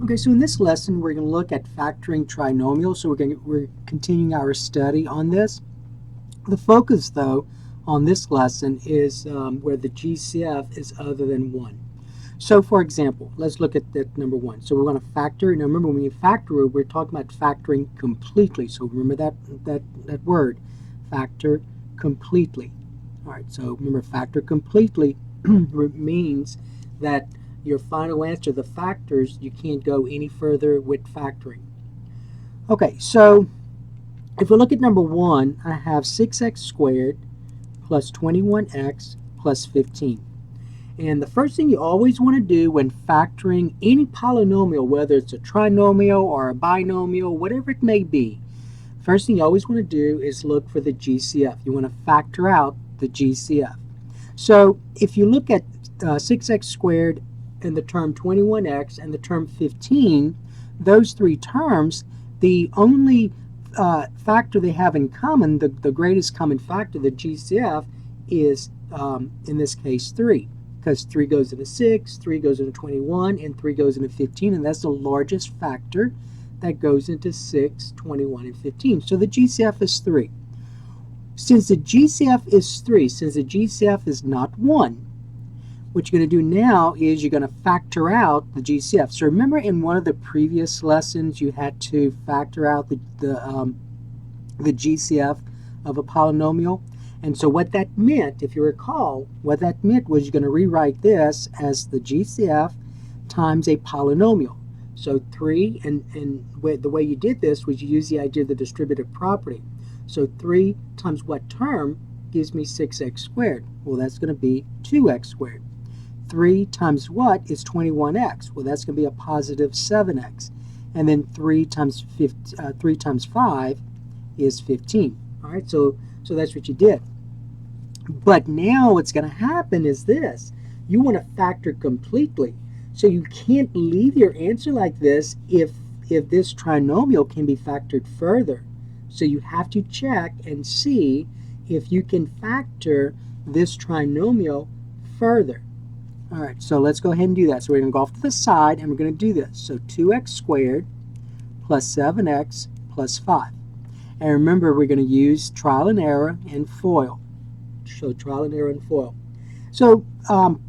Okay, so in this lesson we're going to look at factoring trinomials. So we're continuing our study on this. The focus, though, on this lesson is where the GCF is other than 1. So, for example, let's look at that number 1. So we're going to factor. Now, remember, when we factor, we're talking about factoring completely. So remember that word, factor completely. All right. So remember, factor completely means that your final answer, the factors, you can't go any further with factoring. Okay, so if we look at number 1, I have 6x squared plus 21x plus 15. And the first thing you always want to do when factoring any polynomial, whether it's a trinomial or a binomial, whatever it may be, first thing you always want to do is look for the GCF. You want to factor out the GCF. So if you look at 6x squared and the term 21x and the term 15, those three terms, the only factor they have in common, the greatest common factor, the GCF, is in this case 3. Because 3 goes into 6, 3 goes into 21, and 3 goes into 15, and that's the largest factor that goes into 6, 21, and 15. So the GCF is 3. Since the GCF is 3, since the GCF is not 1, what you're going to do now is you're going to factor out the GCF. So remember in one of the previous lessons you had to factor out the GCF of a polynomial? And so what that meant, if you recall, what that meant was you're going to rewrite this as the GCF times a polynomial. So 3, and the way you did this was you used the idea of the distributive property. So 3 times what term gives me 6x squared? Well, that's going to be 2x squared. 3 times what is 21x? Well, that's going to be a positive 7x. And then 3 times 5 is 15. All right, so that's what you did. But now what's going to happen is this. You want to factor completely. So you can't leave your answer like this if this trinomial can be factored further. So you have to check and see if you can factor this trinomial further. All right, so let's go ahead and do that. So we're going to go off to the side, and we're going to do this. So 2x squared plus 7x plus 5. And remember, we're going to use trial and error and FOIL. So trial and error and FOIL. So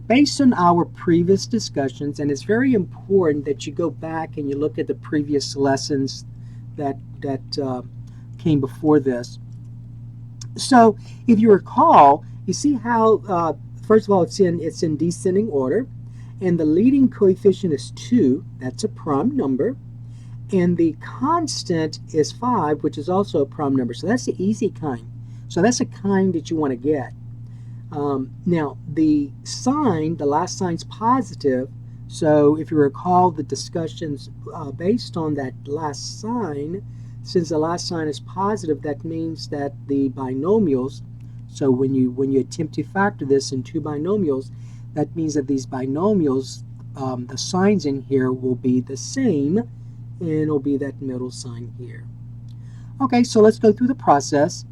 based on our previous discussions, and it's very important that you go back and you look at the previous lessons that came before this. So if you recall, you see how first of all, it's in descending order, and the leading coefficient is 2. That's a prime number, and the constant is 5, which is also a prime number. So that's the easy kind. So that's a kind that you want to get. Now the sign, the last sign's positive. So if you recall the discussions based on that last sign, since the last sign is positive, that means that the binomials. So when you attempt to factor this in two binomials, that means that these binomials, the signs in here will be the same, and it'll be that middle sign here. Okay, so let's go through the process.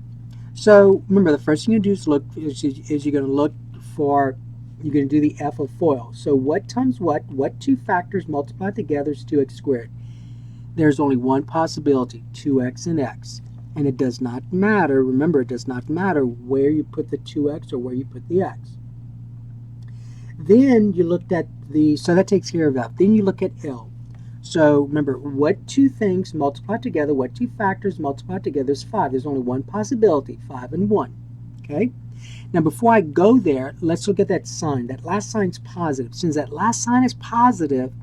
So remember, the first thing you do is you're going to look for, you're going to do the F of FOIL. So what times what? What two factors multiplied together is 2x squared? There's only one possibility, 2x and x. And it does not matter, remember, it does not matter where you put the 2x or where you put the x. Then you looked at so that takes care of that. Then you look at L. So remember, what two things multiplied together, what two factors multiplied together is 5. There's only one possibility, 5 and 1. Okay? Now before I go there, let's look at that sign. That last sign's positive. Since that last sign is positive,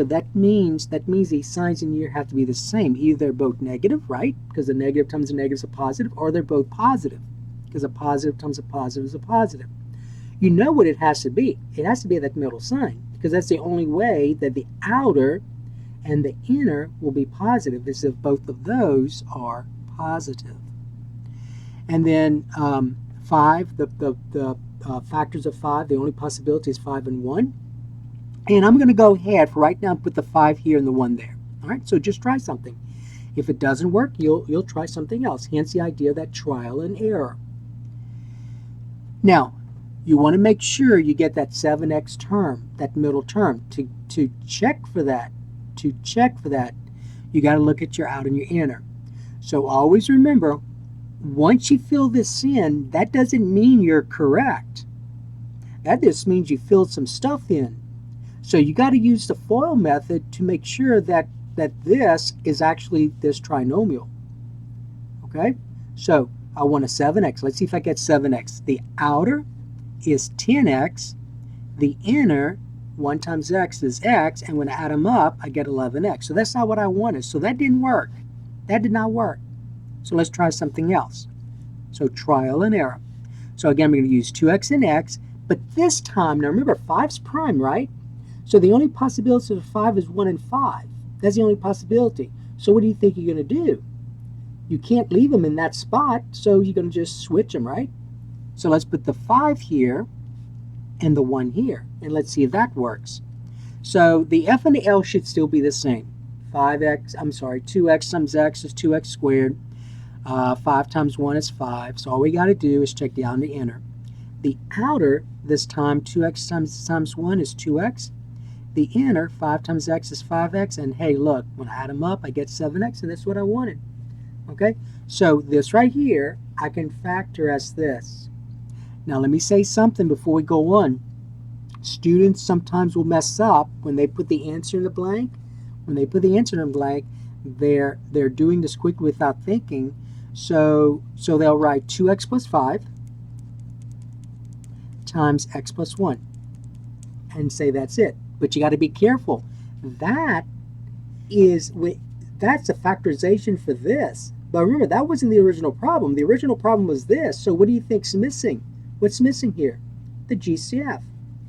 that means these signs in here have to be the same. Either they're both negative, right? Because a negative times a negative is a positive, or they're both positive. Because a positive times a positive is a positive. You know what it has to be. It has to be that middle sign, because that's the only way that the outer and the inner will be positive, is if both of those are positive. And then 5, the factors of 5, the only possibility is 5 and 1. And I'm going to go ahead for right now and put the 5 here and the 1 there. All right, so just try something. If it doesn't work, you'll try something else. Hence the idea of that trial and error. Now, you want to make sure you get that 7x term, that middle term. To check for that, you got to look at your outer and your inner. So always remember, once you fill this in, that doesn't mean you're correct. That just means you filled some stuff in. So you got to use the FOIL method to make sure that this is actually this trinomial. Okay? So I want a 7x. Let's see if I get 7x. The outer is 10x. The inner, 1 times x is x. And when I add them up, I get 11x. So that's not what I wanted. So that didn't work. That did not work. So let's try something else. So trial and error. So again, we're going to use 2x and x. But this time, now remember, 5's prime, right? So the only possibility of 5 is 1 and 5. That's the only possibility. So what do you think you're going to do? You can't leave them in that spot, so you're going to just switch them, right? So let's put the 5 here and the 1 here, and let's see if that works. So the f and the l should still be the same. 2x times x is 2x squared. 5 times 1 is 5. So all we got to do is check down the inner. The outer, this time, 2x times 1 is 2x. The inner, 5 times x is 5x. And hey, look, when I add them up, I get 7x, and that's what I wanted. Okay? So this right here, I can factor as this. Now let me say something before we go on. Students sometimes will mess up when they put the answer in the blank. When they put the answer in the blank, they're doing this quickly without thinking. So they'll write 2x plus 5 times x plus 1 and say that's it. But you got to be careful. That's a factorization for this. But remember, that wasn't the original problem. The original problem was this. So what do you think's missing? What's missing here? The GCF.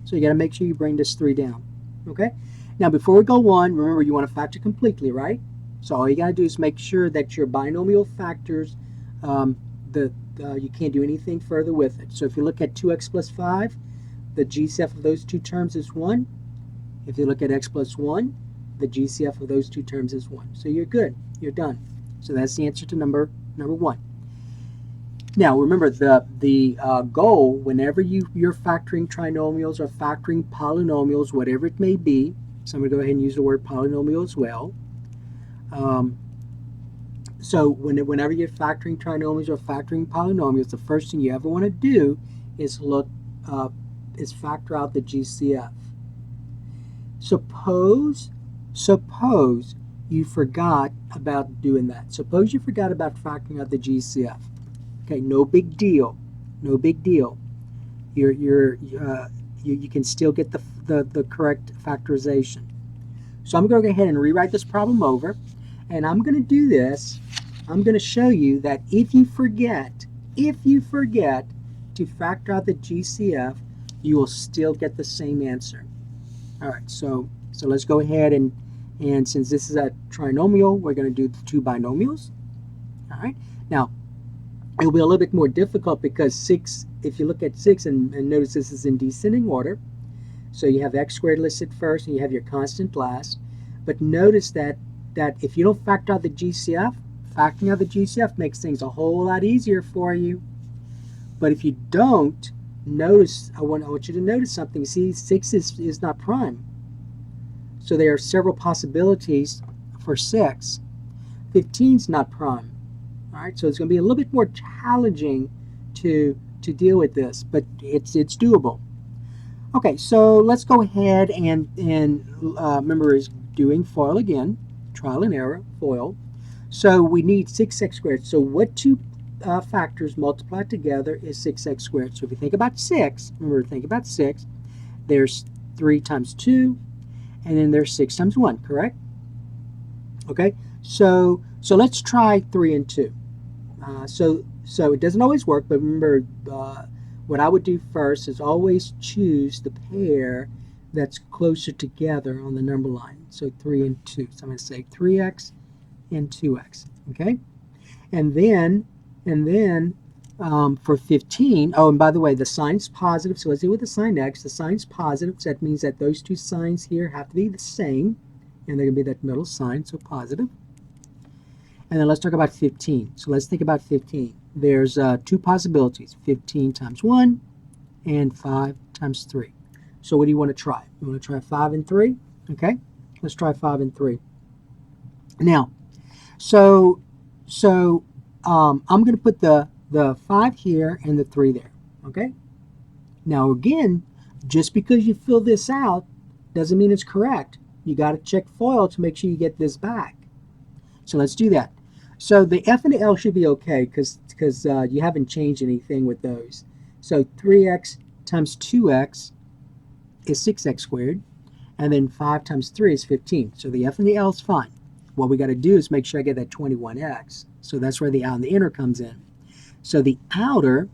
So you got to make sure you bring this 3 down. Okay? Now before we go on, remember you want to factor completely, right? So all you got to do is make sure that your binomial factors, you can't do anything further with it. So if you look at 2x plus 5, the GCF of those two terms is 1. If you look at x plus 1, the GCF of those two terms is 1. So you're good. You're done. So that's the answer to number 1. Now remember, the goal, whenever you're factoring trinomials or factoring polynomials, whatever it may be, so I'm going to go ahead and use the word polynomial as well. So whenever you're factoring trinomials or factoring polynomials, the first thing you ever want to do is factor out the GCF. Suppose you forgot about doing that. Suppose you forgot about factoring out the GCF. Okay, no big deal. No big deal. You can still get the correct factorization. So I'm going to go ahead and rewrite this problem over, and I'm going to do this. I'm going to show you that if you forget to factor out the GCF, you will still get the same answer. All right, so let's go ahead and since this is a trinomial, we're going to do the 2 binomials. All right, now it'll be a little bit more difficult because 6, if you look at 6 and notice this is in descending order, so you have x squared listed first and you have your constant last. But notice that if you don't factor out the GCF, factoring out the GCF makes things a whole lot easier for you. But if you don't, notice, I want you to notice something. See, 6 is not prime. So there are several possibilities for 6. 15 is not prime. All right, so it's going to be a little bit more challenging to deal with this, but it's doable. Okay, so let's go ahead and remember is doing FOIL again, trial and error, FOIL. So we need 6x squared. So what two factors multiplied together is 6x squared. So if you think about 6, remember, think about 6, there's 3 times 2, and then there's 6 times 1, correct? Okay, so let's try 3 and 2. So it doesn't always work, but remember, what I would do first is always choose the pair that's closer together on the number line. So 3 and 2. So I'm going to say 3x and 2x. Okay, and then for 15. Oh, and by the way, the sign's positive. So let's deal with the sign x. The sign's positive. So that means that those two signs here have to be the same, and they're going to be that middle sign. So positive. And then let's talk about 15. So let's think about 15. There's 2 possibilities. 15 times 1 and 5 times 3. So what do you want to try? You want to try 5 and 3? Okay, let's try 5 and 3. Now, so I'm going to put the 5 here and the 3 there. Okay. Now again, just because you fill this out doesn't mean it's correct. You got to check FOIL to make sure you get this back. So let's do that. So the F and the L should be okay because you haven't changed anything with those. So 3x times 2x is 6x squared, and then 5 times 3 is 15. So the F and the L is fine. What we got to do is make sure I get that 21x. So that's where the out and the inner comes in. So the outer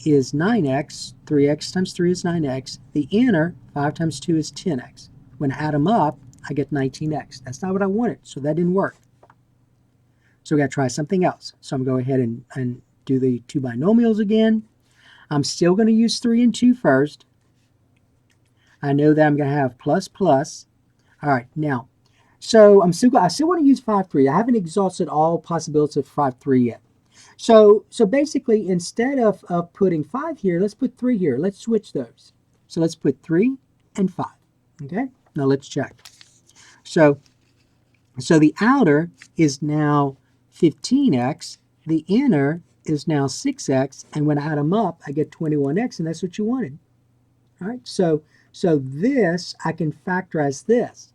is 9x. 3x times 3 is 9x. The inner, 5 times 2 is 10x. When I add them up, I get 19x. That's not what I wanted, so that didn't work. So we got to try something else. So I'm going to go ahead and do the two binomials again. I'm still going to use 3 and 2 first. I know that I'm going to have plus plus. All right, now, so I still want to use 5, 3. I haven't exhausted all possibilities of 5, 3 yet. So basically, instead of putting 5 here, let's put 3 here. Let's switch those. So let's put 3 and 5. Okay, now let's check. So the outer is now 15x. The inner is now 6x. And when I add them up, I get 21x, and that's what you wanted. All right, so this I can factorize this.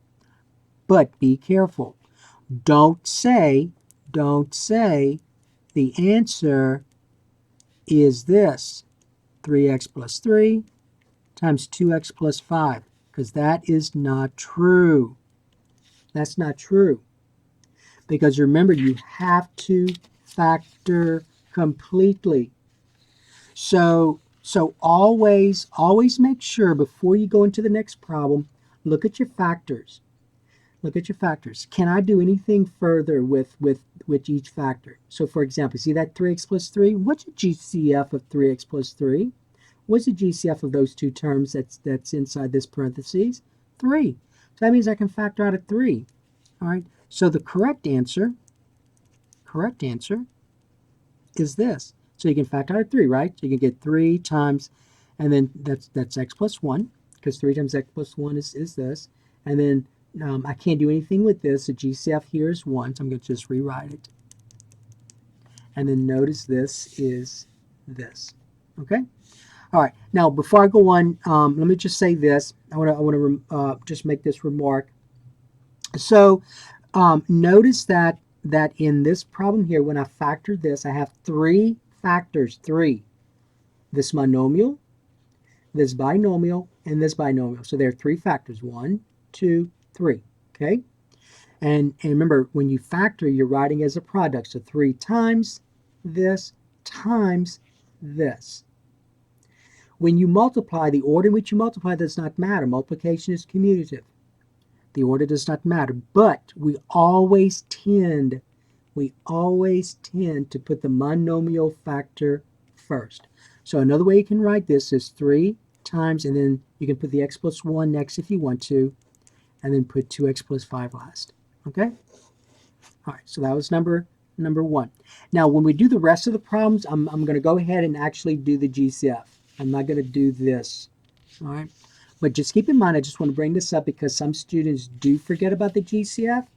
But be careful. Don't say the answer is this, 3x plus 3 times 2x plus 5, because that is not true. That's not true. Because remember, you have to factor completely. So always make sure before you go into the next problem, look at your factors. Look at your factors. Can I do anything further with each factor? So for example, see that 3x plus 3? What's the GCF of 3x plus 3? What's the GCF of those two terms that's inside this parentheses? 3. So that means I can factor out a 3. All right. So the correct answer is this. So you can factor out a 3, right? So you can get 3 times, and then that's x plus 1, because 3 times x plus 1 is this. And then I can't do anything with this. The GCF here is 1, so I'm going to just rewrite it. And then notice this is this. Okay? All right. Now, before I go on, let me just say this. I want to just make this remark. So notice that in this problem here, when I factor this, I have 3 factors. 3. This monomial, this binomial, and this binomial. So there are 3 factors. 1, 2, 3. Okay? And remember, when you factor, you're writing as a product. So 3 times this times this. When you multiply, the order in which you multiply does not matter. Multiplication is commutative. The order does not matter. But we always tend to put the monomial factor first. So another way you can write this is 3 times, and then you can put the x plus 1 next if you want to, and then put 2x plus 5 last. Okay? All right, so that was number 1. Now, when we do the rest of the problems, I'm going to go ahead and actually do the GCF. I'm not going to do this. All right? But just keep in mind, I just want to bring this up because some students do forget about the GCF.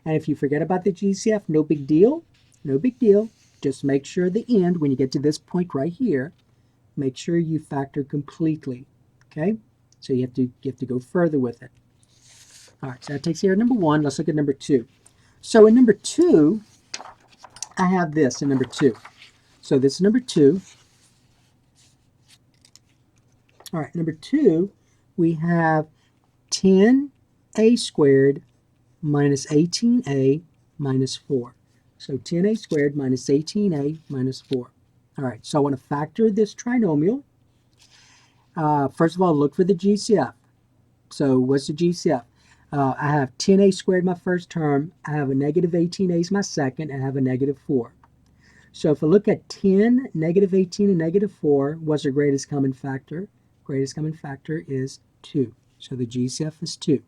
And if you forget about the GCF, no big deal. No big deal. Just make sure at the end, when you get to this point right here, make sure you factor completely. Okay? So you have to go further with it. All right, so that takes care of number 1. Let's look at number 2. So in number 2, I have this in number 2. So this is number 2. All right, number 2, we have 10a squared minus 18a minus 4. So 10a squared minus 18a minus 4. All right, so I want to factor this trinomial. First of all, look for the GCF. So what's the GCF? I have 10a squared my first term. I have a negative 18a is my second, and I have a negative 4. So if I look at 10, negative 18, and negative 4, what's their greatest common factor? Greatest common factor is 2. So the GCF is 2.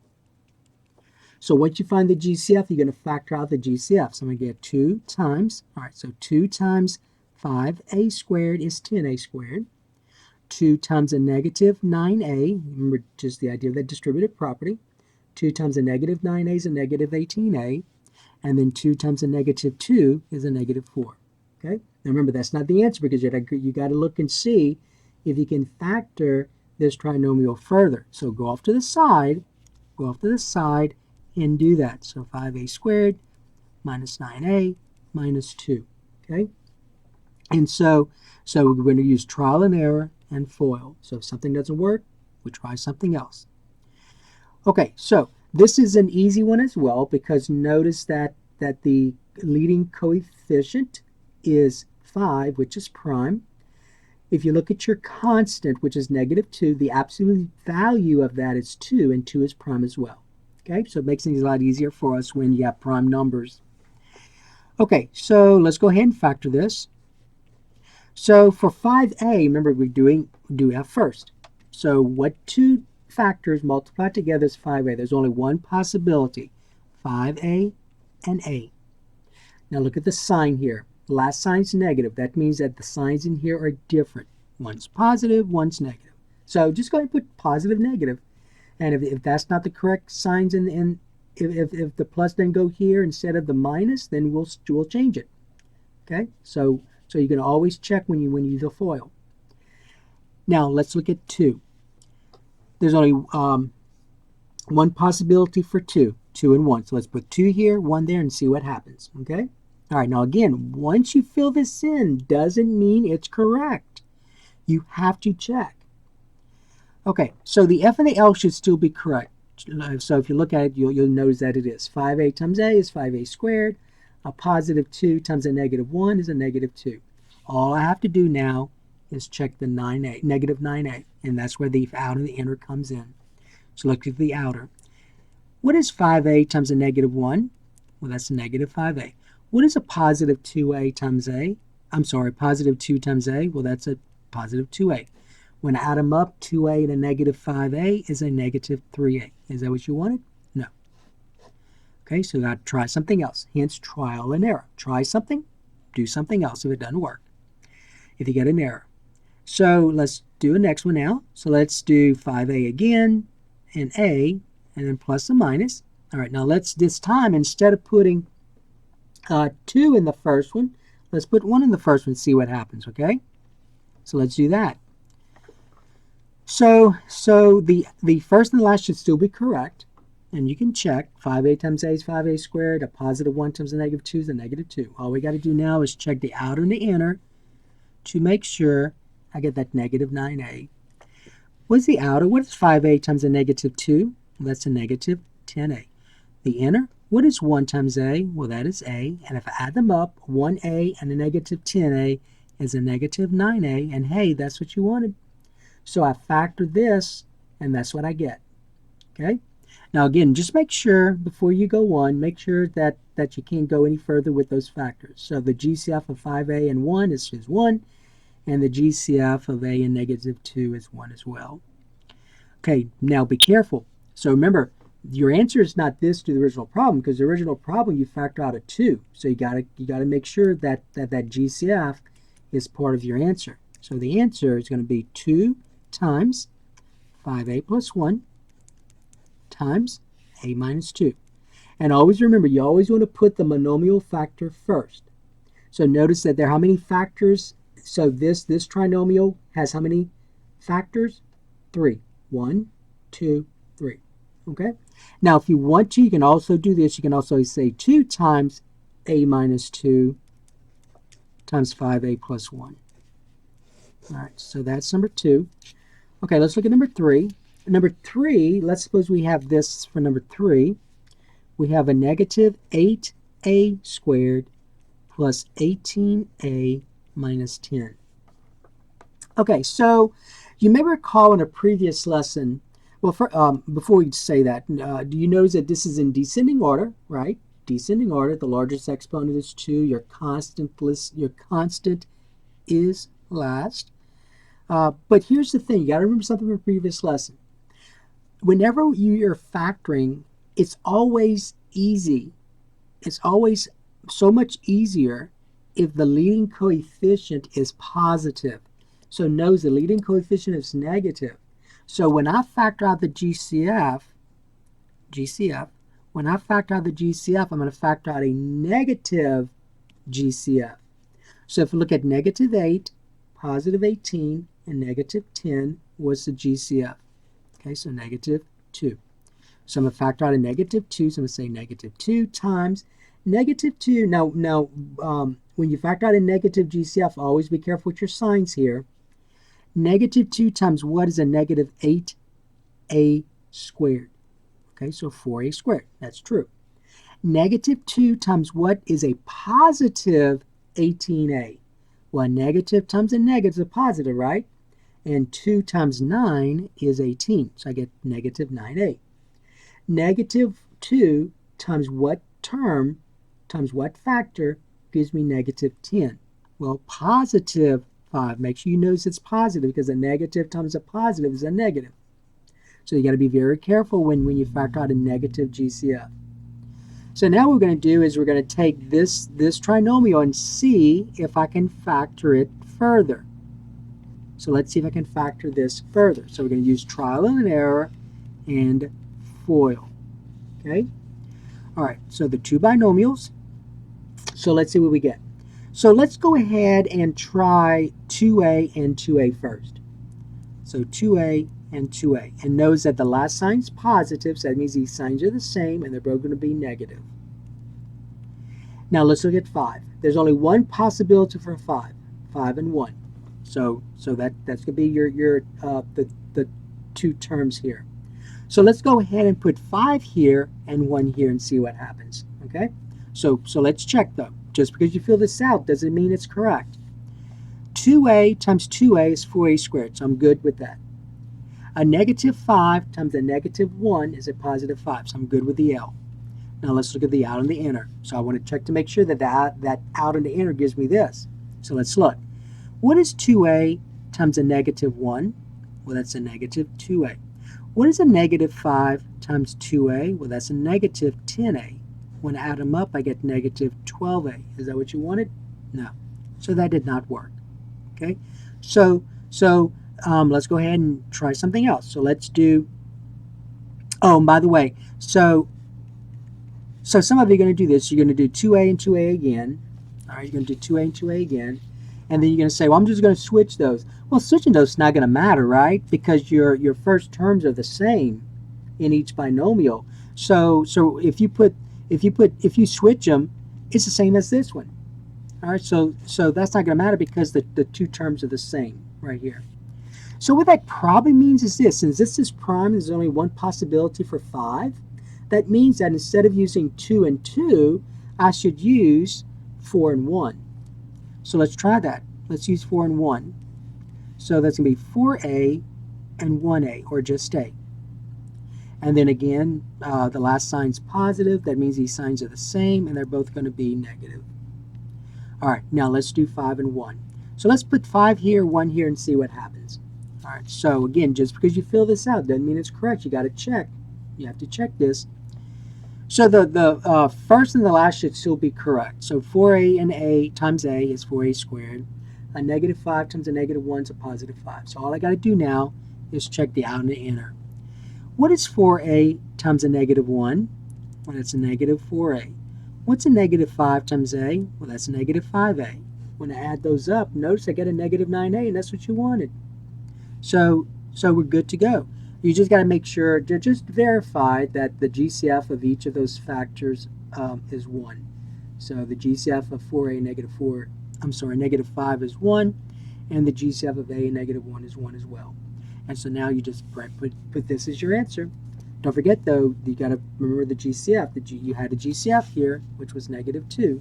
So once you find the GCF, you're going to factor out the GCF. So I'm going to get 2 times, all right, so 2 times 5a squared is 10a squared. 2 times a negative 9a, remember just the idea of that distributive property. 2 times a negative 9a is a negative 18a. And then 2 times a negative 2 is a negative 4. Okay? Now remember, that's not the answer because you got to look and see if you can factor this trinomial further. So go off to the side, and do that. So 5a squared minus 9a minus 2. Okay? And so we're going to use trial and error and FOIL. So if something doesn't work, we try something else. Okay, so this is an easy one as well because notice that the leading coefficient is 5, which is prime. If you look at your constant, which is negative 2, the absolute value of that is 2, and 2 is prime as well. Okay, so it makes things a lot easier for us when you have prime numbers. Okay, so let's go ahead and factor this. So for 5a, remember we do f first. So what two factors multiplied together is 5a? There's only one possibility, 5a and a. Now look at the sign here. The last sign's negative. That means that the signs in here are different. One's positive, one's negative. So just go ahead and put positive, negative. And if that's not the correct signs, if the plus then go here instead of the minus, then we'll change it. Okay? So you can always check when you use a FOIL. Now let's look at 2. There's only one possibility for 2 and 1. So let's put 2 here, 1 there, and see what happens. Okay? All right, now again, once you fill this in, doesn't mean it's correct. You have to check. Okay, so the f and the l should still be correct. So if you look at it, you'll notice that it is. 5a times a is 5a squared. A positive 2 times a negative 1 is a negative 2. All I have to do now is check the negative 9a, and that's where the outer and the inner comes in. So look at the outer. What is 5a times a negative 1? Well, that's a negative 5a. What is a positive 2a times a? I'm sorry, positive 2 times a? Well, that's a positive 2a. When I add them up, 2a and a negative 5a is a negative 3a. Is that what you wanted? No. Okay, so now try something else. Hence, trial and error. Try something, do something else if it doesn't work, if you get an error. So let's do the next one now. So let's do 5a again, and a, and then plus and minus. All right, now let's, this time, instead of putting 2 in the first one, let's put 1 in the first one and see what happens, okay? So let's do that. So the first and the last should still be correct, and you can check. 5a times a is 5a squared. A positive 1 times a negative 2 is a negative 2. All we got to do now is check the outer and the inner to make sure I get that negative 9a. What's the outer? What is 5a times a negative 2? Well, that's a negative 10a. The inner? What is 1 times a? Well, that is a. And if I add them up, 1a and a negative 10a is a negative 9a. And hey, that's what you wanted. So I factor this, and that's what I get. Okay? Now again, just make sure, before you go on, make sure that you can't go any further with those factors. So the GCF of 5a and 1 is 1, and the GCF of a and negative 2 is 1 as well. Okay, now be careful. So remember, your answer is not this to the original problem, because the original problem you factor out a 2. So you gotta make sure that GCF is part of your answer. So the answer is going to be 2 times 5a plus 1 times a minus 2. And always remember, you always want to put the monomial factor first. So notice that there are how many factors? So this trinomial has how many factors? 3. 1, 2, 3. Okay? Now, if you want to, you can also do this. You can also say 2 times a minus 2 times 5a plus 1. All right, so that's number 2. Okay, let's look at number 3. Number 3, let's suppose we have this for number 3. We have a negative 8a squared plus 18a minus 10. Okay, so you may recall in a previous lesson, well, before we say that, do you notice that this is in descending order, right? Descending order, the largest exponent is 2, your constant is last. But here's the thing, you got to remember something from a previous lesson. Whenever you're factoring, it's always easy. It's always so much easier if the leading coefficient is positive. So knows the leading coefficient is negative. So when I factor out the GCF, when I factor out the GCF, I'm going to factor out a negative GCF. So if we look at negative 8, positive 18, and negative 10, what's the GCF? Okay, so negative 2. So I'm going to factor out a negative 2, so I'm going to say negative 2 times negative 2. Now, when you factor out a negative GCF, always be careful with your signs here. Negative 2 times what is a negative 8a squared? Okay, so 4a squared. That's true. Negative 2 times what is a positive 18a? Well, a negative times a negative is a positive, right? And 2 times 9 is 18, so I get negative 9a. Negative 2 times what term, times what factor, gives me negative 10? Well, positive 5. Make sure you notice it's positive because a negative times a positive is a negative. So you got to be very careful when you factor out a negative GCF. So now what we're going to do is we're going to take this trinomial and see if I can factor it further. So let's see if I can factor this further. So we're going to use trial and error and FOIL. Okay? All right, so the two binomials. So let's see what we get. So let's go ahead and try 2a and 2a first. So 2a and 2a. And notice that the last sign's positive, so that means these signs are the same, and they're both going to be negative. Now let's look at 5. There's only one possibility for 5. 5 and 1. So that's going to be the two terms here. So let's go ahead and put 5 here and 1 here and see what happens. Okay? So let's check though. Just because you fill this out doesn't mean it's correct. 2a times 2a is 4a squared, so I'm good with that. A negative 5 times a negative 1 is a positive 5, so I'm good with the L. Now let's look at the out and the inner. So I want to check to make sure that that out and the inner gives me this. So let's look. What is 2a times a negative 1? Well, that's a negative 2a. What is a negative 5 times 2a? Well, that's a negative 10a. When I add them up, I get negative 12a. Is that what you wanted? No. So that did not work. Okay? So let's go ahead and try something else. So let's do, oh, and by the way, so some of you are going to do this. You're going to do 2a and 2a again. All right, you're going to do 2a and 2a again. And then you're going to say, well, I'm just going to switch those. Well, switching those is not going to matter, right? Because your first terms are the same in each binomial. So if you switch them, it's the same as this one. All right, so that's not going to matter because the two terms are the same right here. So what that probably means is this: since this is prime, there's only one possibility for 5. That means that instead of using 2 and 2, I should use 4 and 1. So let's try that. Let's use 4 and 1. So that's going to be 4a and 1a, or just a. And then again, the last sign's positive. That means these signs are the same, and they're both going to be negative. All right, now let's do 5 and 1. So let's put 5 here, 1 here, and see what happens. All right, so again, just because you fill this out doesn't mean it's correct. You got to check. You have to check this. So the first and the last should still be correct. So 4a and a times a is 4a squared. A negative 5 times a negative 1 is a positive 5. So all I got to do now is check the out and the inner. What is 4a times a negative 1? Well, that's a negative 4a. What's a negative 5 times a? Well, that's a negative 5a. When I add those up, notice I get a negative 9a, and that's what you wanted. So we're good to go. You just got to make sure, just verify that the GCF of each of those factors is 1. So the GCF of 4a negative 5 is 1, and the GCF of a and negative 1 is 1 as well. And so now you just put this as your answer. Don't forget though, you got to remember the GCF. You had a GCF here, which was negative 2.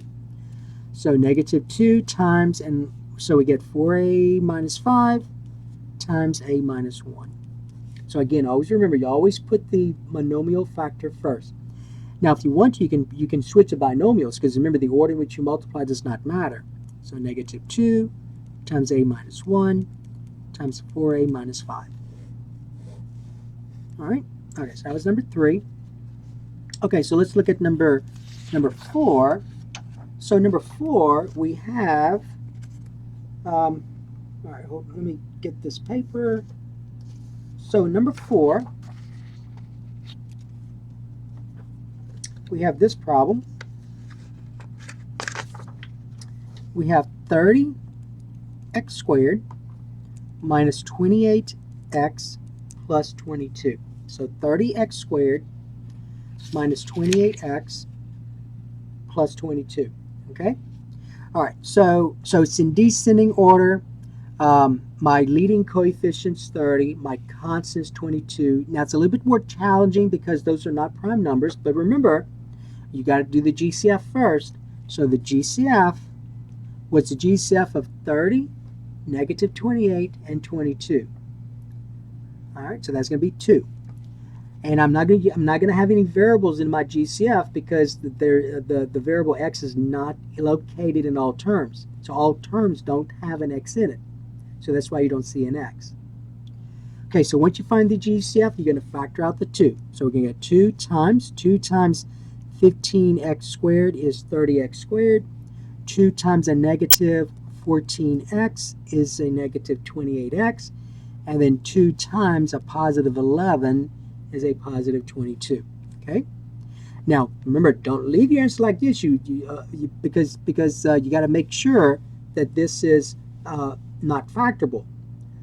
So negative 2 times, and so we get 4a minus 5 times a minus 1. So again, always remember, you always put the monomial factor first. Now, if you want to, you can switch the binomials, because remember, the order in which you multiply does not matter. So negative 2 times a minus 1 times 4a minus 5. All right. Okay, so that was number 3. Okay, so let's look at number 4. So number 4, we have, all right, let me get this paper. So number 4, we have this problem. We have 30x squared minus 28x plus 22. So 30x squared minus 28x plus 22. Okay? All right, so it's in descending order. My leading coefficient's 30, my constant's 22. Now it's a little bit more challenging because those are not prime numbers, but remember, you got to do the GCF first. So the GCF, what's the GCF of 30, negative 28, and 22? All right, so that's going to be 2. And I'm not going to have any variables in my GCF because the variable x is not located in all terms. So all terms don't have an x in it. So that's why you don't see an x. Okay, so once you find the GCF, you're going to factor out the 2. So we're going to get 2 times 15x squared is 30x squared. 2 times a negative 14x is a negative 28x. And then 2 times a positive 11 is a positive 22. Okay? Now, remember, don't leave your answer like this because you got to make sure that this is not factorable.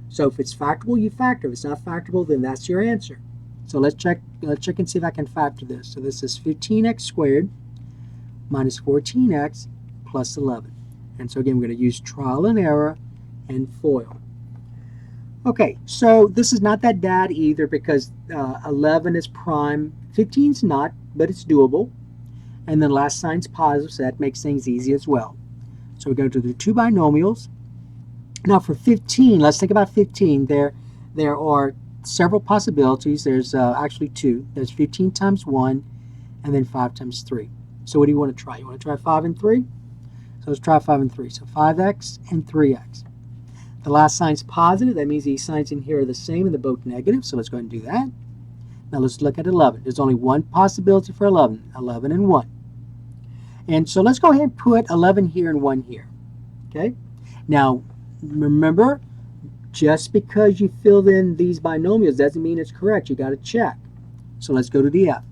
So if it's factorable, you factor. If it's not factorable, then that's your answer. So let's check and see if I can factor this. So this is 15x squared minus 14x plus 11. And so again, we're going to use trial and error and FOIL. Okay, so this is not that bad either because 11 is prime. 15 is not, but it's doable. And then last sign's positive, so that makes things easy as well. So we go to the 2 binomials. Now for 15, let's think about 15. There are several possibilities. There's actually 2. There's 15 times 1 and then 5 times 3. So what do you want to try? You want to try 5 and 3? So let's try 5 and 3. So 5x and 3x. The last sign's positive. That means these signs in here are the same and they're both negative. So let's go ahead and do that. Now let's look at 11. There's only one possibility for 11. 11 and 1. And so let's go ahead and put 11 here and 1 here. Okay? Now, remember, just because you filled in these binomials doesn't mean it's correct. You got to check. So let's go to the F.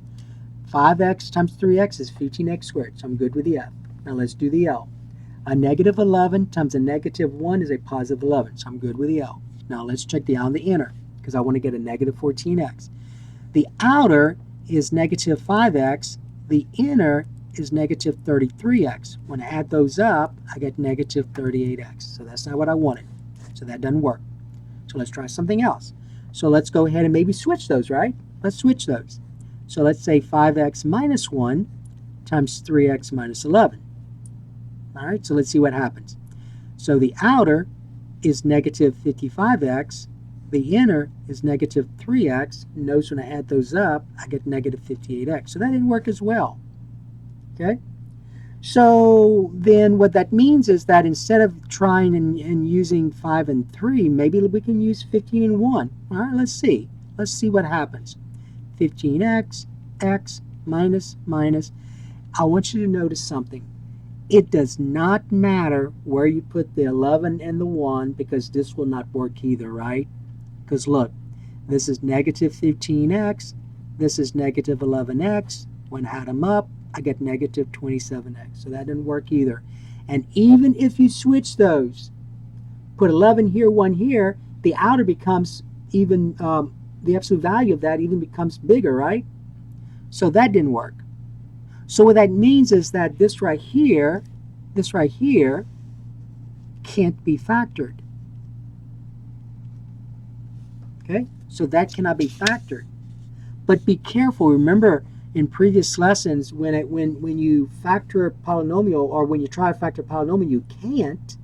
5x times 3x is 15x squared. So I'm good with the F. Now let's do the L. A negative 11 times a negative 1 is a positive 11. So I'm good with the L. Now let's check the out and the inner because I want to get a negative 14x. The outer is negative 5x. The inner is negative 33x. When I add those up, I get negative 38x. So that's not what I wanted. So that doesn't work. So let's try something else. So let's go ahead and maybe switch those, right? Let's switch those. So let's say 5x minus 1 times 3x minus 11. All right, so let's see what happens. So the outer is negative 55x. The inner is negative 3x. Notice when I add those up, I get negative 58x. So that didn't work as well. Okay? So then what that means is that instead of trying and using 5 and 3, maybe we can use 15 and 1. All right, let's see. Let's see what happens. 15x, x, minus, minus. I want you to notice something. It does not matter where you put the 11 and the 1 because this will not work either, right? Because look, this is negative 15x, this is negative 11x. When I add them up, I get negative 27x. So that didn't work either. And even if you switch those, put 11 here, 1 here, the outer becomes even, the absolute value of that even becomes bigger, right? So that didn't work. So what that means is that this right here can't be factored. Okay, so that cannot be factored. But be careful. Remember, in previous lessons, when you factor a polynomial or when you try to factor a polynomial, you can't.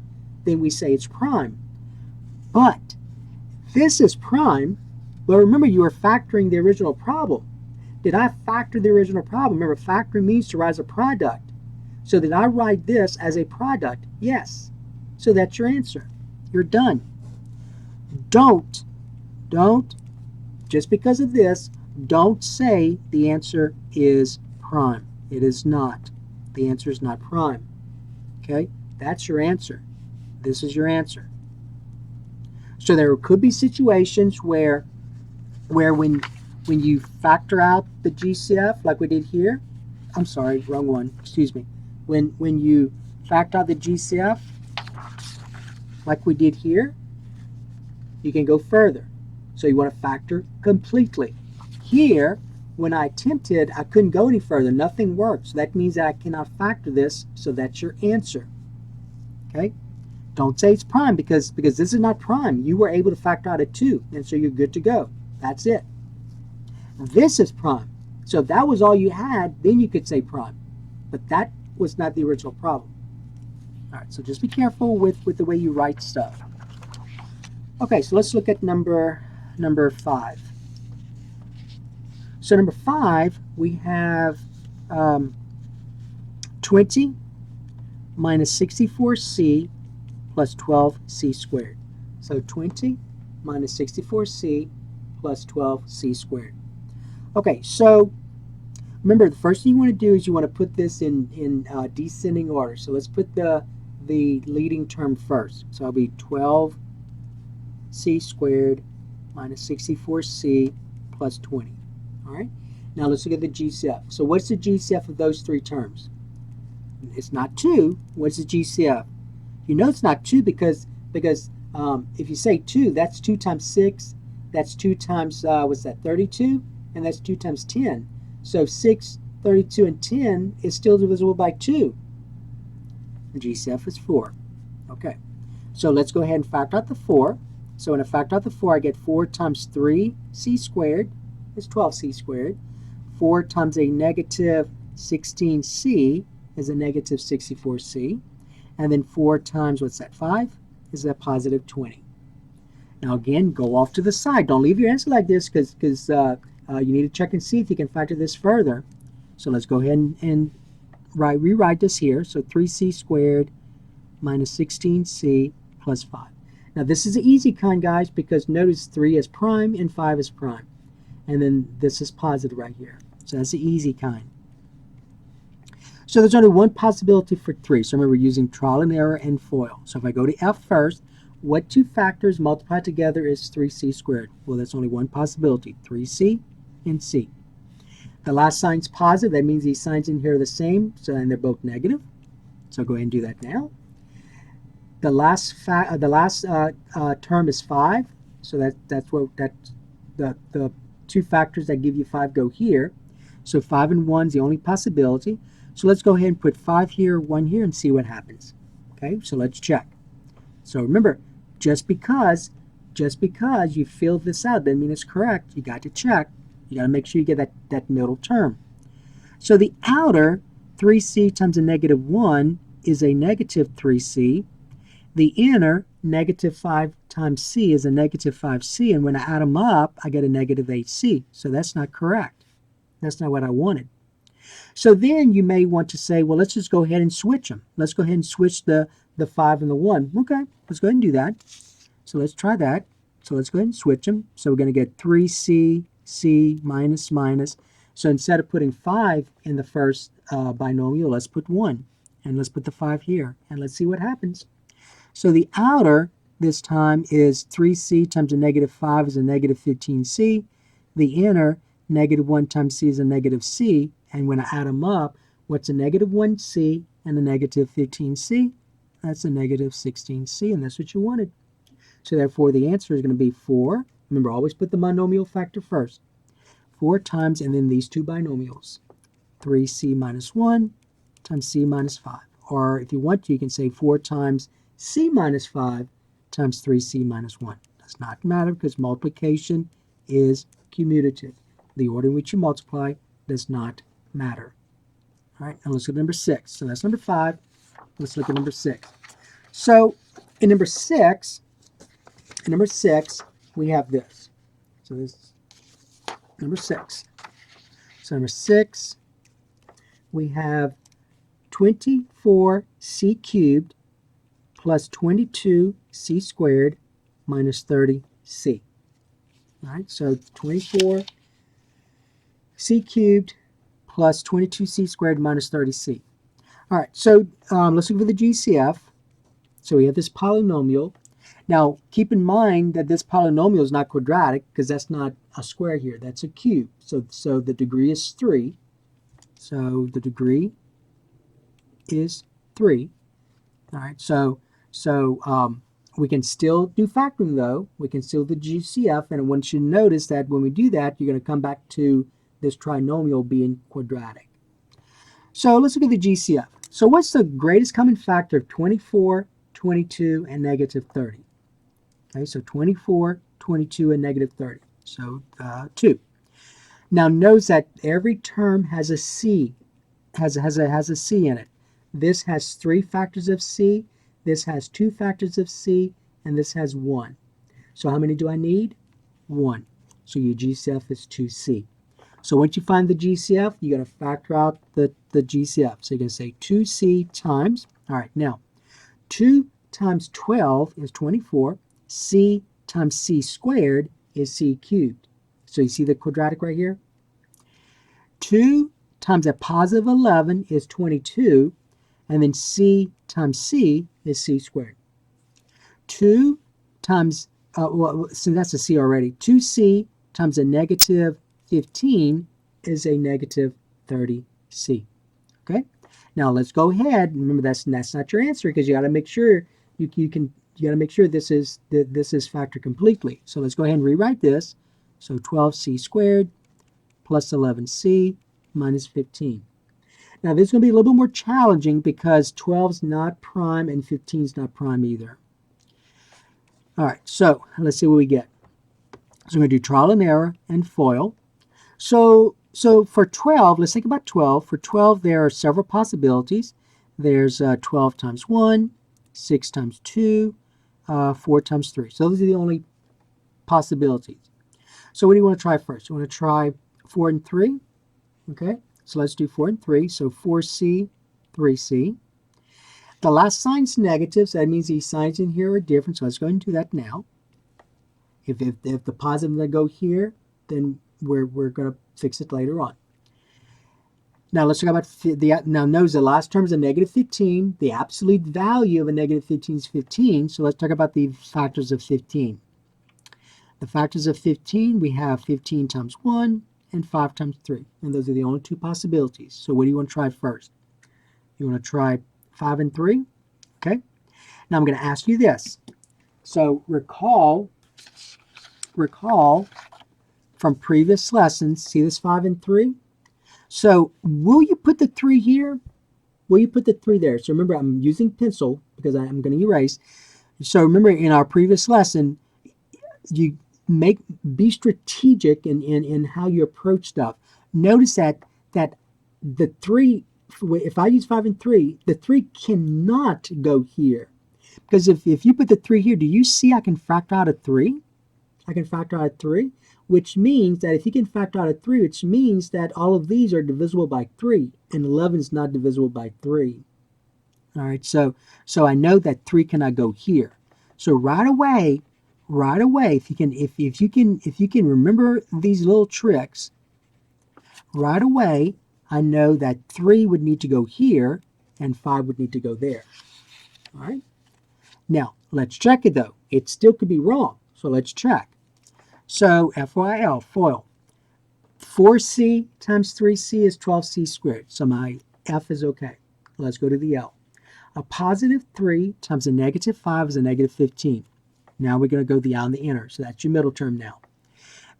Then we say it's prime. But this is prime. But remember, you are factoring the original problem. Did I factor the original problem? Remember, factoring means to write as a product. So did I write this as a product? Yes. So that's your answer. You're done. Don't, just because of this, don't say the answer is prime. It is not. The answer is not prime. Okay, that's your answer. This is your answer. So there could be situations where when you factor out the GCF like we did here, I'm sorry, wrong one, excuse me. When you factor out the GCF like we did here, you can go further. So you want to factor completely. Here, when I attempted, I couldn't go any further. Nothing worked. So that means that I cannot factor this, so that's your answer. Okay? Don't say it's prime because this is not prime. You were able to factor out a 2, and so you're good to go. That's it. This is prime. So if that was all you had, then you could say prime. But that was not the original problem. All right, so just be careful with the way you write stuff. Okay, so let's look at number 5. So number 5, we have 20 minus 64c plus 12c squared. So 20 minus 64c plus 12c squared. Okay, so remember, the first thing you want to do is you want to put this in descending order. So let's put the leading term first. So it'll be 12c squared minus 64c plus 20. All right. Now let's look at the GCF. So what's the GCF of those three terms? It's not 2. What's the GCF? You know it's not 2 because if you say 2, that's 2 times 6. That's 2 times, what's that, 32? And that's 2 times 10. So 6, 32, and 10 is still divisible by 2. The GCF is 4. Okay. So let's go ahead and factor out the 4. So when I factor out the 4, I get 4 times 3c squared is 12c squared. 4 times a negative 16c is a negative 64c. And then 4 times, what's that, 5, is a positive 20. Now again, go off to the side. Don't leave your answer like this because you need to check and see if you can factor this further. So let's go ahead and rewrite this here. So 3c squared minus 16c plus 5. Now this is the easy kind, guys, because notice 3 is prime and 5 is prime. And then this is positive right here. So that's the easy kind. So there's only one possibility for 3. So remember, we're using trial and error and FOIL. So if I go to F first, what two factors multiplied together is 3c squared? Well, that's only one possibility, 3c and c. The last sign's positive. That means these signs in here are the same, so and they're both negative. So go ahead and do that now. The last term is 5. So that's the two factors that give you 5 go here. So 5 and 1 is the only possibility. So let's go ahead and put 5 here, 1 here, and see what happens. Okay, so let's check. So remember, just because you filled this out doesn't mean it's correct. You got to check. You got to make sure you get that middle term. So the outer 3c times a negative 1 is a negative 3c. The inner negative 5 times c is a negative 5c, and when I add them up, I get a negative 8c. So that's not correct. That's not what I wanted. So then you may want to say, well, let's just go ahead and switch them. Let's go ahead and switch the 5 and the 1. Okay, let's go ahead and do that. So let's try that. So let's go ahead and switch them. So we're going to get 3c, c, minus, minus. So instead of putting 5 in the first binomial, let's put 1. And let's put the 5 here. And let's see what happens. So the outer this time is 3c times a negative 5 is a negative 15c. The inner, negative 1 times c is a negative c. And when I add them up, what's a negative 1c and a negative 15c? That's a negative 16c, and that's what you wanted. So therefore, the answer is going to be 4. Remember, always put the monomial factor first. 4 times, and then these two binomials. 3c minus 1 times c minus 5. Or if you want to, you can say 4 times c minus 5 times 3c minus 1. Does not matter because multiplication is commutative. The order in which you multiply does not matter. All right, now let's look at number 6. So that's number 5. Let's look at number 6. So in number 6, we have this. So this is number 6. So number 6, we have 24c cubed plus 22c squared minus 30c. All right, so 24c cubed plus 22c squared minus 30c. All right, so let's look for the GCF. So we have this polynomial. Now, keep in mind that this polynomial is not quadratic because that's not a square here. That's a cube. So the degree is 3. So the degree is 3. All right, so we can still do factoring, though. We can still do GCF, and I want you to notice that when we do that, you're going to come back to this trinomial being quadratic. So let's look at the GCF. So what's the greatest common factor of 24, 22, and negative 30? Okay, so 24, 22, and negative 30. So 2. Now notice that every term has a C, has a C in it. This has 3 factors of C, this has 2 factors of C, and this has 1. So how many do I need? 1. So your GCF is 2C. So once you find the GCF, you're going to factor out the GCF. So you're going to say 2C times, all right, now 2 times 12 is 24. C times C squared is C cubed. So you see the quadratic right here? 2 times a positive 11 is 22. And then C times C is C squared. 2 times, so that's a C already. 2C times a negative 15 is a negative 30C. Okay? Now let's go ahead. Remember, that's not your answer because you got to make sure you got to make sure this is factored completely. So let's go ahead and rewrite this. So 12C squared plus 11C minus 15. Now this is going to be a little bit more challenging because 12 is not prime and 15 is not prime either. All right, so let's see what we get. So I'm going to do trial and error and FOIL. So for 12, let's think about 12. For 12, there are several possibilities. There's 12 times 1, 6 times 2, 4 times 3. So those are the only possibilities. So what do you want to try first? You want to try 4 and 3? Okay, so let's do 4 and 3. So 4C, 3C. The last sign's negative, so that means these signs in here are different. So let's go ahead and do that now. If the positive that go here, then we're going to fix it later on. Now let's talk about now notice the last term is a negative 15. The absolute value of a negative 15 is 15. So let's talk about the factors of 15. The factors of 15, we have 15 times 1 and 5 times 3. And those are the only 2 possibilities. So what do you want to try first? You want to try 5 and 3? Okay. Now I'm going to ask you this. So recall from previous lessons, see this 5 and 3? So will you put the 3 here? Will you put the 3 there? So remember, I'm using pencil because I'm going to erase. So remember, in our previous lesson, you be strategic in how you approach stuff. Notice that the 3, if I use 5 and 3, the 3 cannot go here. Because if you put the 3 here, do you see I can factor out a 3? I can factor out a 3, which means that if you can factor out a 3, which means that all of these are divisible by 3, and 11 is not divisible by 3. All right, so I know that 3 cannot go here. So right away, if you can remember these little tricks, right away, I know that 3 would need to go here, and 5 would need to go there. All right. Now let's check it though. It still could be wrong, so let's check. So FYL, FOIL. 4C times 3C is 12C squared. So my F is okay. Let's go to the L. A positive 3 times a negative 5 is a negative 15. Now we're going to go the out and the inner. So that's your middle term now.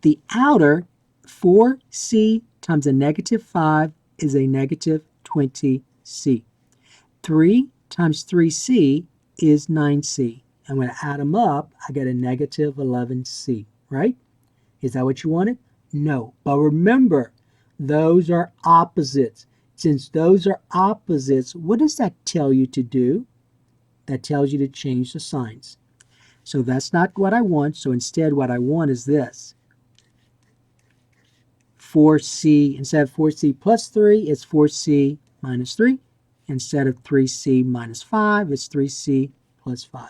The outer 4C times a negative 5 is a negative 20C. 3 times 3C is 9C. I'm going to add them up. I get a negative 11C. Right? Is that what you wanted? No. But remember, those are opposites. Since those are opposites, what does that tell you to do? That tells you to change the signs. So that's not what I want. So instead, what I want is this. 4C, instead of 4C plus 3, it's 4C minus 3. Instead of 3C minus 5, it's 3C plus 5.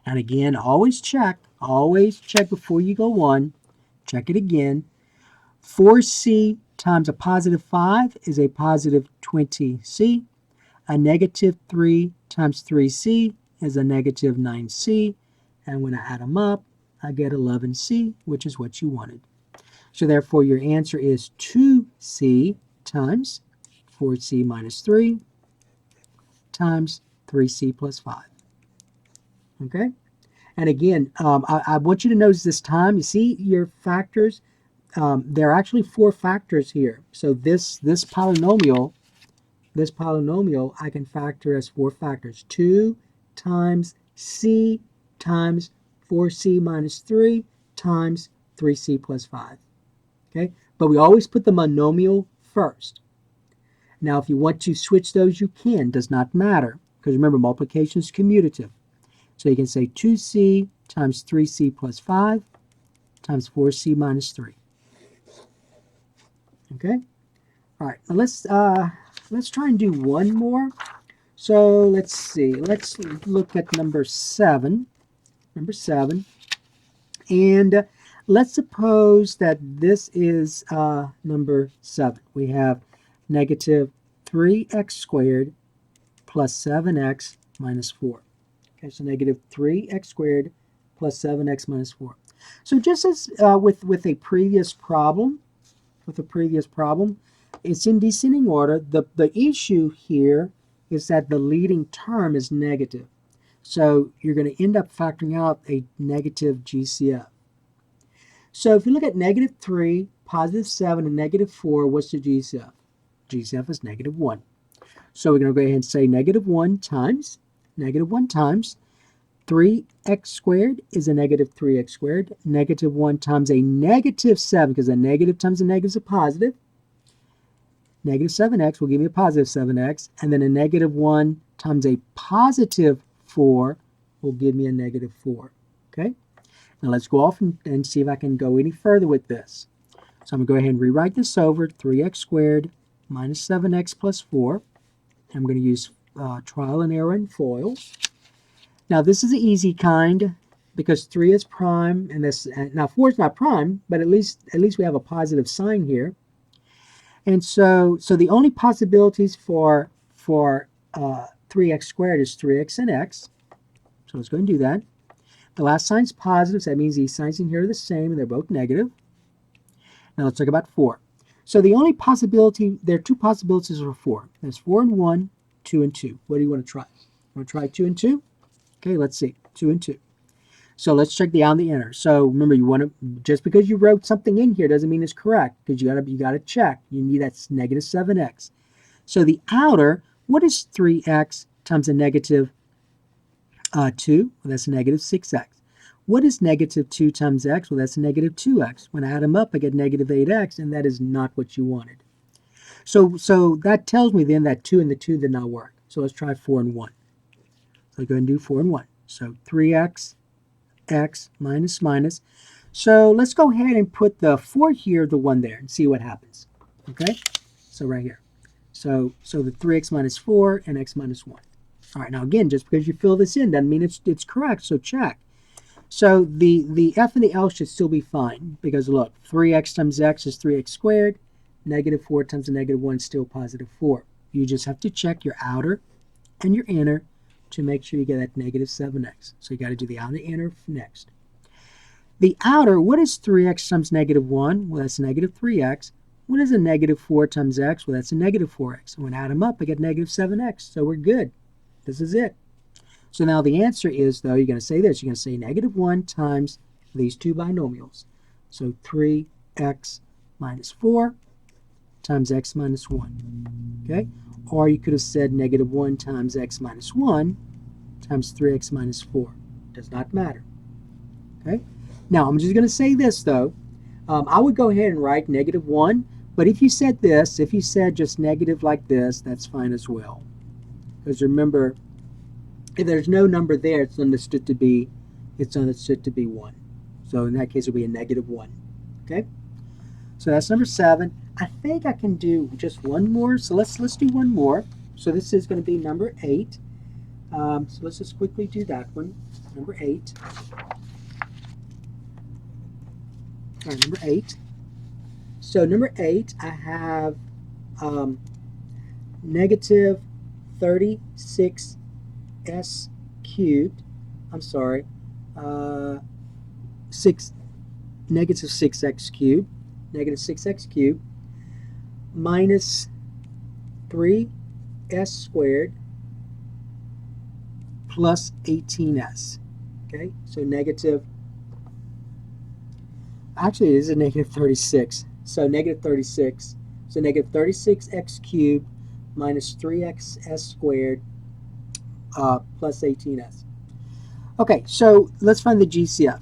And again, always check before you go on. Check it again. 4C times a positive 5 is a positive 20C. A negative 3 times 3c is a negative 9c. And when I add them up, I get 11c, which is what you wanted. So therefore, your answer is 2c times 4c minus 3 times 3c plus 5. Okay? And again, I want you to notice this time, you see your factors, there are actually 4 factors here. So this polynomial, I can factor as 4 factors. 2 times c times 4c minus 3 times 3c plus 5. Okay? But we always put the monomial first. Now, if you want to switch those, you can. Does not matter. Because remember, multiplication is commutative. So you can say 2c times 3c plus 5 times 4c minus 3. Okay? All right. Now let's try and do one more. So let's see. Let's look at number 7. Number 7. And let's suppose that this is number 7. We have negative 3x squared plus 7x minus 4. Okay, so negative 3x squared plus 7x minus 4. So just as with a previous problem, it's in descending order. The issue here is that the leading term is negative. So you're going to end up factoring out a negative GCF. So if you look at negative 3, positive 7, and negative 4, what's the GCF? GCF is negative 1. So we're going to go ahead and say negative 1 times 3x squared is a negative 3x squared. Negative 1 times a negative 7, because a negative times a negative is a positive. Negative 7x will give me a positive 7x. And then a negative 1 times a positive 4 will give me a negative 4. Okay? Now let's go off and see if I can go any further with this. So I'm going to go ahead and rewrite this over. 3x squared minus 7x plus 4. I'm going to use trial and error and FOIL. Now this is the easy kind because 3 is prime, and now 4 is not prime, but at least we have a positive sign here. And so the only possibilities for 3x squared is 3x and x. So let's go and do that. The last sign's positive, so that means these signs in here are the same, and they're both negative. Now let's talk about 4. So the only possibility, there are 2 possibilities for 4. There's 4 and 1, 2 and 2. What do you want to try? You want to try 2 and 2? Okay, let's see. 2 and 2. So let's check the out and the inner. So remember, you want to, just because you wrote something in here doesn't mean it's correct, because you gotta check. You need that negative 7x. So the outer, what is 3x times a negative 2? Well, that's a negative 6x. What is negative 2 times x? Well, that's a negative 2x. When I add them up, I get negative 8x, and that is not what you wanted. So that tells me then that 2 and the 2 did not work. So let's try 4 and 1. So go and do 4 and 1. So 3x, x, minus, minus. So let's go ahead and put the 4 here, the 1 there, and see what happens. Okay? So right here. So the 3x minus 4 and x minus 1. All right, now again, just because you fill this in doesn't mean it's correct, so check. So the f and the l should still be fine, because look, 3x times x is 3x squared. Negative 4 times a negative 1 is still positive 4. You just have to check your outer and your inner to make sure you get that negative 7x. So you got to do the outer and inner next. The outer, what is 3x times negative 1? Well, that's negative 3x. What is a negative 4 times x? Well, that's a negative 4x. And when I add them up, I get negative 7x. So we're good. This is it. So now the answer is, though, you're going to say this. You're going to say negative 1 times these 2 binomials. So 3x minus 4 times x minus 1. Okay? Or you could have said negative 1 times x minus 1 times 3x minus 4. Does not matter. Okay? Now, I'm just going to say this, though. I would go ahead and write negative 1. But if you said this, if you said just negative like this, that's fine as well. Because remember, if there's no number there, it's understood to be 1. So in that case, it would be a negative 1. Okay? So that's number 7. I think I can do just one more. So let's do one more. So this is going to be number 8. So let's just quickly do that one. Number 8. All right, number 8. So number 8, I have negative 36s cubed, I'm sorry, 6x cubed, negative 6x cubed, minus 3s squared plus 18s. Okay, so negative, actually it is a negative 36. So negative 36. So negative 36x cubed minus 3x squared plus 18s. Okay, so let's find the GCF.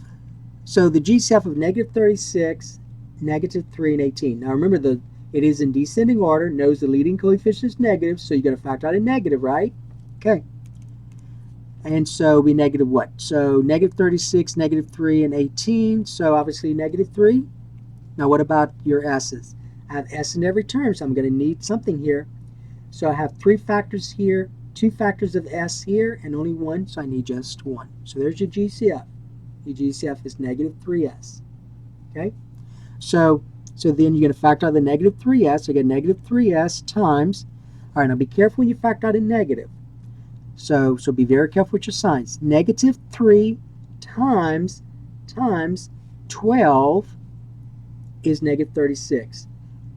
So the GCF of negative 36, negative 3, and 18. Now remember, it is in descending order, knows the leading coefficient is negative, so you're going to factor out a negative, right? Okay. And so we negative what? So negative 36, negative 3, and 18. So obviously negative 3. Now what about your s's? I have s in every term, so I'm going to need something here. So I have 3 factors here, 2 factors of s here, and only 1, so I need just 1. So there's your GCF. Your GCF is negative 3s. Okay? So then you're going to factor out the negative 3s. So you get negative 3s times, all right, now be careful when you factor out a negative. So be very careful with your signs. Negative 3 times 12 is negative 36.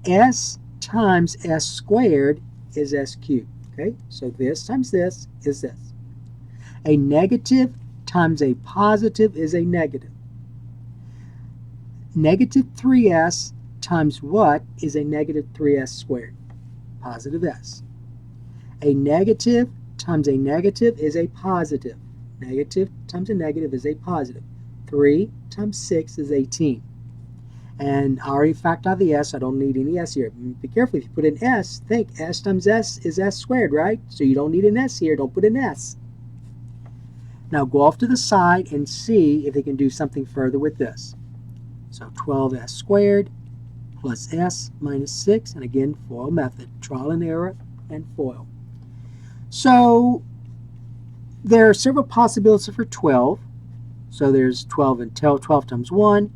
S times s squared is s cubed. Okay, so this times this is this. A negative times a positive is a negative. Negative 3s times what is a negative 3s squared? Positive s. A negative times a negative is a positive. Negative times a negative is a positive. 3 times 6 is 18. And I already factored out the s, so I don't need any s here. Be careful, if you put an s, think s times s is s squared, right? So you don't need an s here, don't put an s. Now go off to the side and see if they can do something further with this. So 12s squared plus s minus 6, and again, FOIL method, trial and error and FOIL. So there are several possibilities for 12. So there's 12 times 1,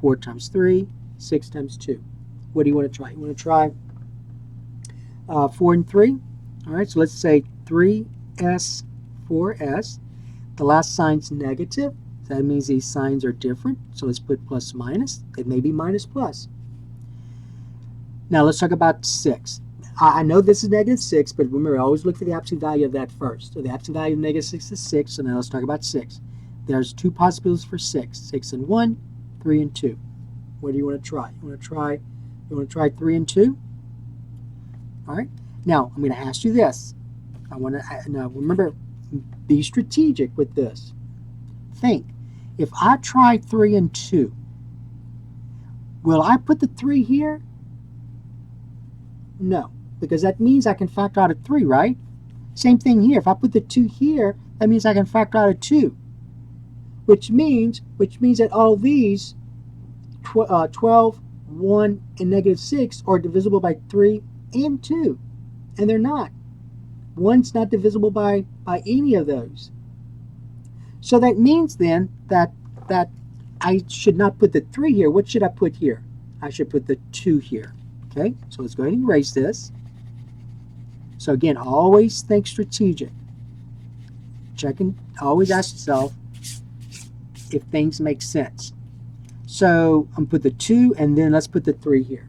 4 times 3, 6 times 2. What do you want to try? You want to try 4 and 3? All right, so let's say 3s, 4s. The last sign's negative. So that means these signs are different. So let's put plus minus. It may be minus plus. Now let's talk about 6. I know this is negative 6, but remember, always look for the absolute value of that first. So the absolute value of negative 6 is 6. So now let's talk about 6. There's 2 possibilities for 6. 6 and 1, 3 and 2. What do you want to try? You want to try 3 and 2? All right. Now I'm going to ask you this. Now remember, be strategic with this. Think, if I try 3 and 2, will I put the 3 here? No, because that means I can factor out a 3, right? Same thing here. If I put the 2 here, that means I can factor out a 2. Which means that all these 12, 1, and negative 6 are divisible by 3 and 2. And they're not. 1's not divisible by any of those. So that means then that I should not put the 3 here. What should I put here? I should put the 2 here. Okay, so let's go ahead and erase this. So again, always think strategic. Always ask yourself if things make sense. So I'm going to put the 2 and then let's put the 3 here.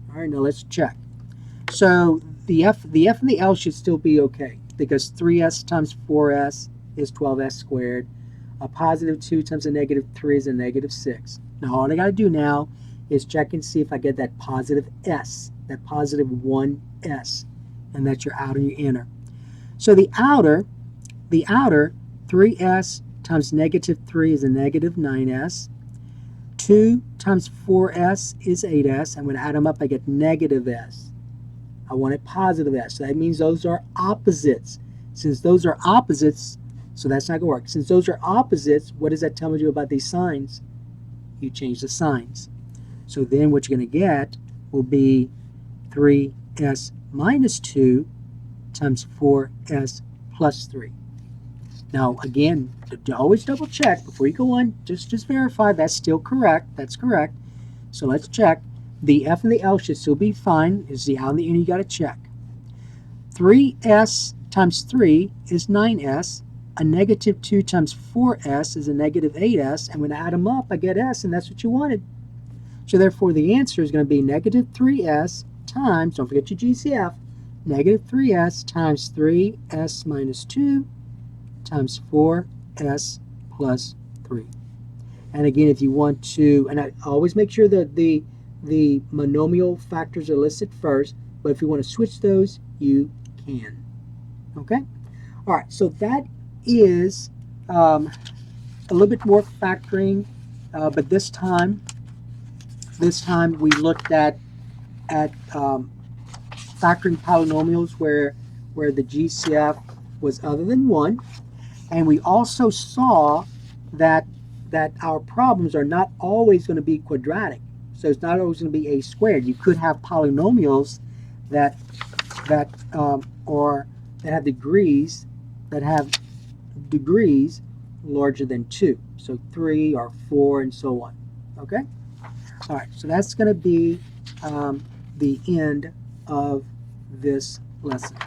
All right, now let's check. So the F and the L should still be okay because 3s times 4s is 12s squared. A positive 2 times a negative 3 is a negative 6. Now all I got to do now is check and see if I get that positive s, that positive 1s, and that's your outer and your inner. So the outer 3s times negative 3 is a negative 9s. 2 times 4s is 8s. I'm going to add them up. I get negative s. I want a positive s. So that means those are opposites. Since those are opposites, so that's not going to work. Since those are opposites, what does that tell you about these signs? You change the signs. So then what you're going to get will be 3s minus 2 times 4s plus 3. Now, again, always double check before you go on. Just verify that's still correct. That's correct. So let's check. The F and the L should still be fine. It's the L and the N you got to check. 3s times 3 is 9s. A negative 2 times 4s is a negative 8s. And when I add them up, I get s, and that's what you wanted. So therefore, the answer is going to be negative 3s times, don't forget your GCF, negative 3s times 3s minus 2 times 4s plus 3. And again, if you want to, and I always make sure that the monomial factors are listed first, but if you want to switch those, you can. Okay? All right, so that is a little bit more factoring, but this time we looked at factoring polynomials where the GCF was other than 1, and we also saw that our problems are not always going to be quadratic. So it's not always going to be a squared. You could have polynomials that have degrees larger than 2. So 3 or 4 and so on. Okay? All right, so that's going to be the end of this lesson.